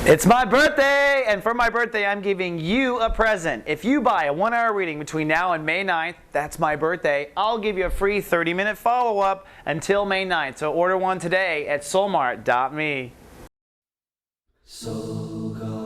It's my birthday, and for my birthday, I'm giving you a present. If you buy a 1-hour reading between now and May 9th, that's my birthday, I'll give you a free 30-minute follow-up until May 9th. So order one today at soulmart.me. Soul Garden.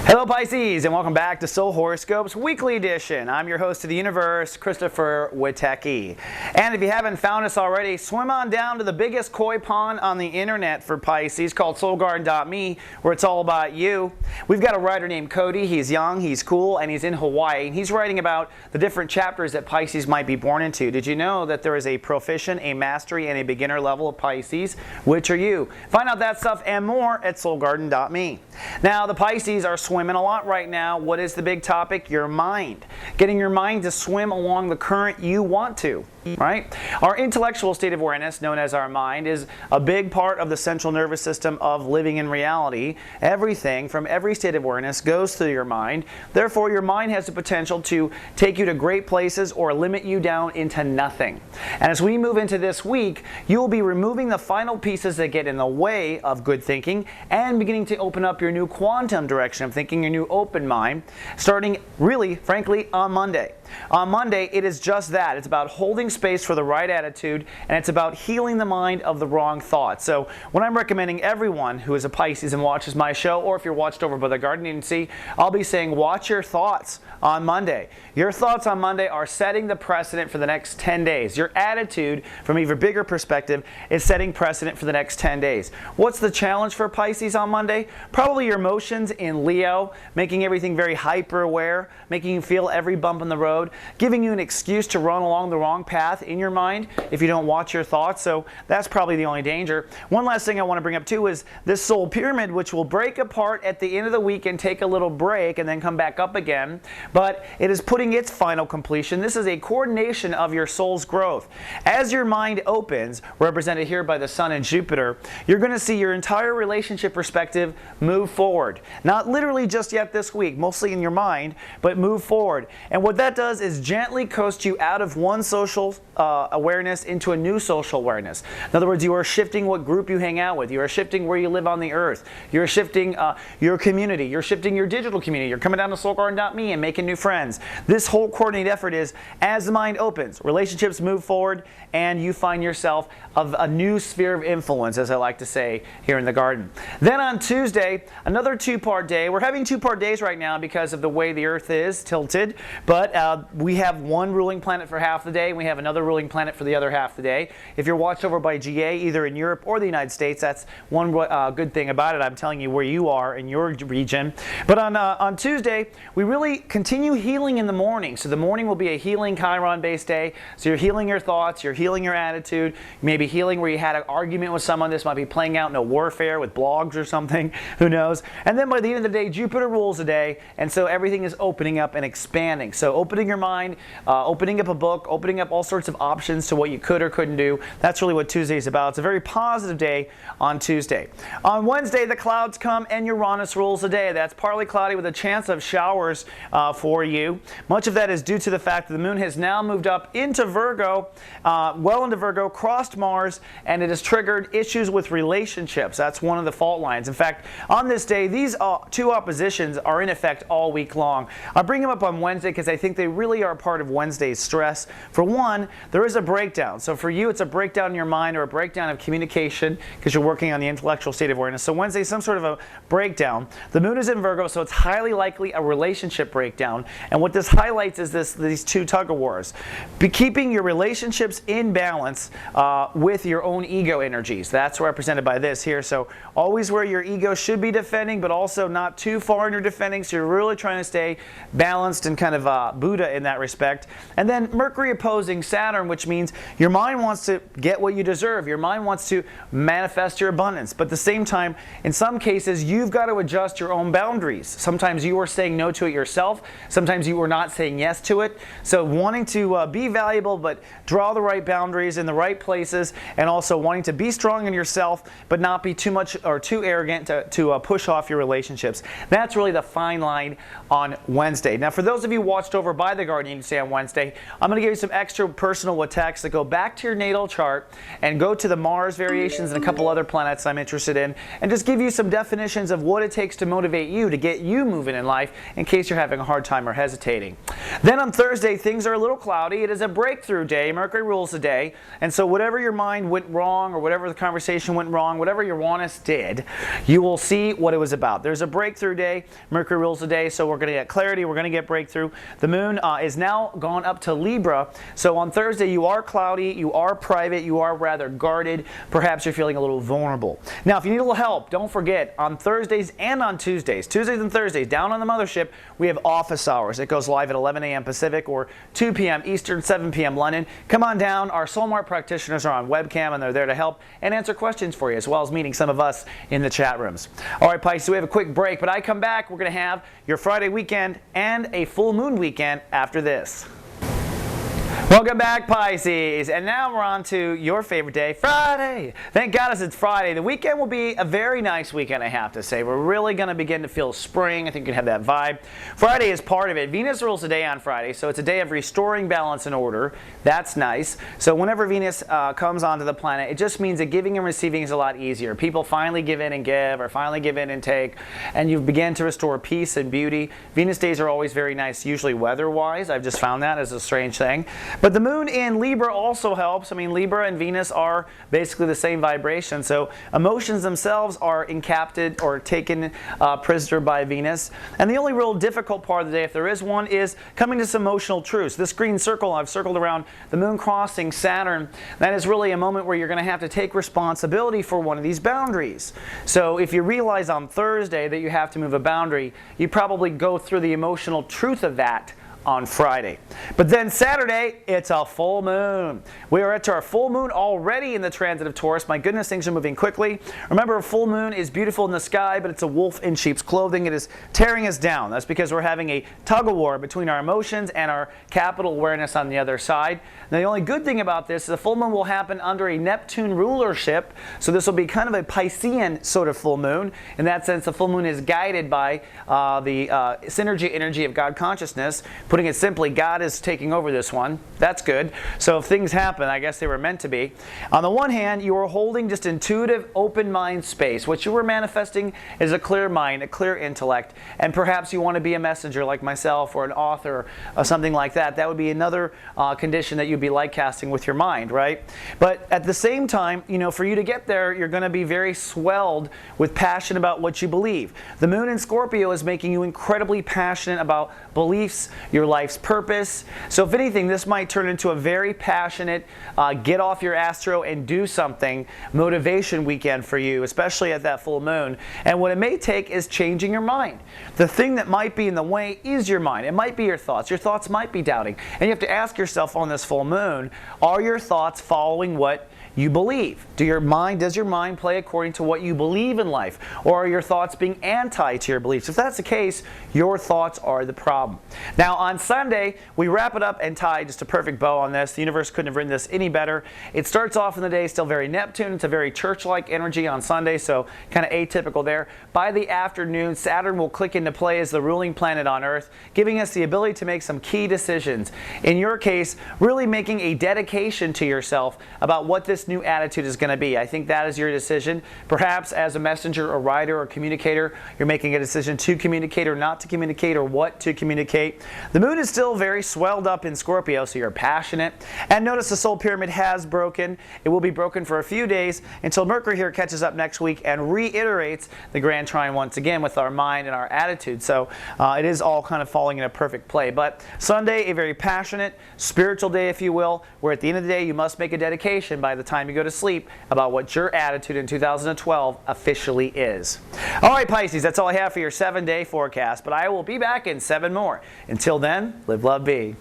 Hello Pisces, and welcome back to Soul Horoscopes Weekly Edition. I'm your host of the universe, Christopher Witecki. And if you haven't found us already, swim on down to the biggest koi pond on the internet for Pisces called soulgarden.me, where it's all about you. We've got a writer named Cody. He's young, he's cool, and he's in Hawaii. And he's writing about the different chapters that Pisces might be born into. Did you know that there is a proficient, a mastery, and a beginner level of Pisces? Which are you? Find out that stuff and more at soulgarden.me. Now, the Pisces are swimming a lot right now. What is the big topic? Your mind. Getting your mind to swim along the current you want to. Right? Our intellectual state of awareness, known as our mind, is a big part of the central nervous system of living in reality. Everything from every state of awareness goes through your mind. Therefore, your mind has the potential to take you to great places or limit you down into nothing. And as we move into this week, you will be removing the final pieces that get in the way of good thinking and beginning to open up your new quantum direction of thinking, your new open mind, starting really, frankly, on Monday. On Monday, it is just that. It's about holding space for the right attitude, and it's about healing the mind of the wrong thoughts. So when I'm recommending everyone who is a Pisces and watches my show, or if you're watched over by the Garden Agency, I'll be saying watch your thoughts on Monday. Your thoughts on Monday are setting the precedent for the next 10 days. Your attitude, from even bigger perspective, is setting precedent for the next 10 days. What's the challenge for Pisces on Monday? Probably your emotions in Leo, making everything very hyper-aware, making you feel every bump in the road, giving you an excuse to run along the wrong path in your mind if you don't watch your thoughts. So that's probably the only danger. One last thing I want to bring up too is this soul pyramid, which will break apart at the end of the week and take a little break and then come back up again. But it is putting its final completion. This is a coordination of your soul's growth. As your mind opens, represented here by the Sun and Jupiter, you're going to see your entire relationship perspective move forward. Not literally just yet this week, mostly in your mind, but move forward. And what that does is gently coast you out of one social awareness into a new social awareness. In other words, you are shifting what group you hang out with. You are shifting where you live on the earth. You're shifting your community. You're shifting your digital community. You're coming down to soulgarden.me and making new friends. This whole coordinated effort is as the mind opens, relationships move forward, and you find yourself of a new sphere of influence, as I like to say here in the garden. Then on Tuesday, another two-part day. We're having two-part days right now because of the way the earth is tilted, but we have one ruling planet for half the day, and we have another ruling planet for the other half the day. If you're watched over by GA, either in Europe or the United States, that's one good thing about it. I'm telling you where you are in your region. But on Tuesday, we really continue healing in the morning. So the morning will be a healing Chiron-based day. So you're healing your thoughts, you're healing your attitude, you may be healing where you had an argument with someone. This might be playing out in a warfare with blogs or something. Who knows? And then by the end of the day, Jupiter rules the day, and so everything is opening up and expanding. So opening your mind, opening up a book, opening up all sorts of options to what you could or couldn't do. That's really what Tuesday is about. It's a very positive day on Tuesday. On Wednesday, the clouds come and Uranus rules the day. That's partly cloudy with a chance of showers for you. Much of that is due to the fact that the moon has now moved up into Virgo, well into Virgo, crossed Mars, and it has triggered issues with relationships. That's one of the fault lines. In fact, on this day, these two oppositions are in effect all week long. I bring them up on Wednesday because I think they really are part of Wednesday's stress. For one, there is a breakdown. So for you, it's a breakdown in your mind or a breakdown of communication because you're working on the intellectual state of awareness. So Wednesday is some sort of a breakdown. The moon is in Virgo, so it's highly likely a relationship breakdown. And what this highlights is these two tug-of-wars. Keeping your relationships in balance with your own ego energies. That's represented by this here. So always where your ego should be defending, but also not too far in your defending. So you're really trying to stay balanced and kind of Buddha Buddha in that respect. And then Mercury opposing Saturn, which means your mind wants to get what you deserve. Your mind wants to manifest your abundance. But at the same time, in some cases, you've got to adjust your own boundaries. Sometimes you are saying no to it yourself. Sometimes you are not saying yes to it. So wanting to be valuable, but draw the right boundaries in the right places, and also wanting to be strong in yourself, but not be too much or too arrogant to push off your relationships. That's really the fine line on Wednesday. Now, for those of you watched over by the Guardian today on Wednesday, I'm going to give you some extra personal attacks that go back to your natal chart and go to the Mars variations and a couple other planets I'm interested in, and just give you some definitions of what it takes to motivate you to get you moving in life in case you're having a hard time or hesitating. Then on Thursday, things are a little cloudy. It is a breakthrough day. Mercury rules the day. And so whatever your mind went wrong or whatever the conversation went wrong, whatever your Uranus did, you will see what it was about. There's a breakthrough day. Mercury rules the day, so we're going to get clarity. We're going to get breakthrough. The moon is now gone up to Libra. So on Thursday, you are cloudy. You are private. You are rather guarded. Perhaps you're feeling a little vulnerable. Now, if you need a little help, don't forget, on Thursdays and on Tuesdays and Thursdays, down on the mothership, we have office hours. It goes live at 11 a.m. Pacific or 2 p.m. Eastern, 7 p.m. London. Come on down. Our Soulmart practitioners are on webcam, and they're there to help and answer questions for you, as well as meeting some of us in the chat rooms. All right, Pisces, we have a quick break, but I come back. We're going to have your Friday weekend and a full moon weekend after this. Welcome back, Pisces, and now we're on to your favorite day, Friday. Thank goodness it's Friday. The weekend will be a very nice weekend, I have to say. We're really going to begin to feel spring. I think you can have that vibe. Friday is part of it. Venus rules the day on Friday, so it's a day of restoring balance and order. That's nice. So whenever Venus comes onto the planet, it just means that giving and receiving is a lot easier. People finally give in and give, or finally give in and take, and you begin to restore peace and beauty. Venus days are always very nice, usually weather-wise. I've just found that as a strange thing. But the moon in Libra also helps. I mean, Libra and Venus are basically the same vibration. So emotions themselves are encaptured or taken prisoner by Venus. And the only real difficult part of the day, if there is one, is coming to some emotional truths. This green circle I've circled around the moon crossing Saturn, that is really a moment where you're going to have to take responsibility for one of these boundaries. So if you realize on Thursday that you have to move a boundary, you probably go through the emotional truth of that on Friday. But then Saturday, it's a full moon. We are at our full moon already in the transit of Taurus. My goodness, things are moving quickly. Remember, a full moon is beautiful in the sky, but it's a wolf in sheep's clothing. It is tearing us down. That's because we're having a tug-of-war between our emotions and our capital awareness on the other side. Now, the only good thing about this is the full moon will happen under a Neptune rulership, so this will be kind of a Piscean sort of full moon. In that sense, the full moon is guided by the synergy energy of God consciousness. Putting it simply, God is taking over this one. That's good. So if things happen, I guess they were meant to be. On the one hand, you are holding just intuitive, open mind space. What you were manifesting is a clear mind, a clear intellect, and perhaps you want to be a messenger like myself or an author or something like that. That would be another condition that you'd be light casting with your mind, right? But at the same time, you know, for you to get there, you're going to be very swelled with passion about what you believe. The moon in Scorpio is making you incredibly passionate about beliefs, your life's purpose. So if anything, this might turn into a very passionate, get off your astro and do something motivation weekend for you, especially at that full moon. And what it may take is changing your mind. The thing that might be in the way is your mind. It might be your thoughts. Your thoughts might be doubting. And you have to ask yourself on this full moon, are your thoughts following what you believe? Does your mind play according to what you believe in life? Or are your thoughts being anti to your beliefs? If that's the case, your thoughts are the problem. Now on Sunday, we wrap it up and tie just a perfect bow on this. The universe couldn't have written this any better. It starts off in the day still very Neptune. It's a very church-like energy on Sunday, so kind of atypical there. By the afternoon, Saturn will click into play as the ruling planet on Earth, giving us the ability to make some key decisions. In your case, really making a dedication to yourself about what this new attitude is going to be. I think that is your decision. Perhaps as a messenger or writer or communicator, you're making a decision to communicate or not to communicate or what to communicate. The moon is still very swelled up in Scorpio, so you're passionate. And notice the soul pyramid has broken. It will be broken for a few days until Mercury here catches up next week and reiterates the Grand Trine once again with our mind and our attitude. So it is all kind of falling in a perfect play. But Sunday, a very passionate, spiritual day, if you will, where at the end of the day you must make a dedication by the time you go to sleep about what your attitude in 2012 officially is. All right, Pisces, that's all I have for your 7-day forecast, but I will be back in 7 more. Until then, then, live, love, be.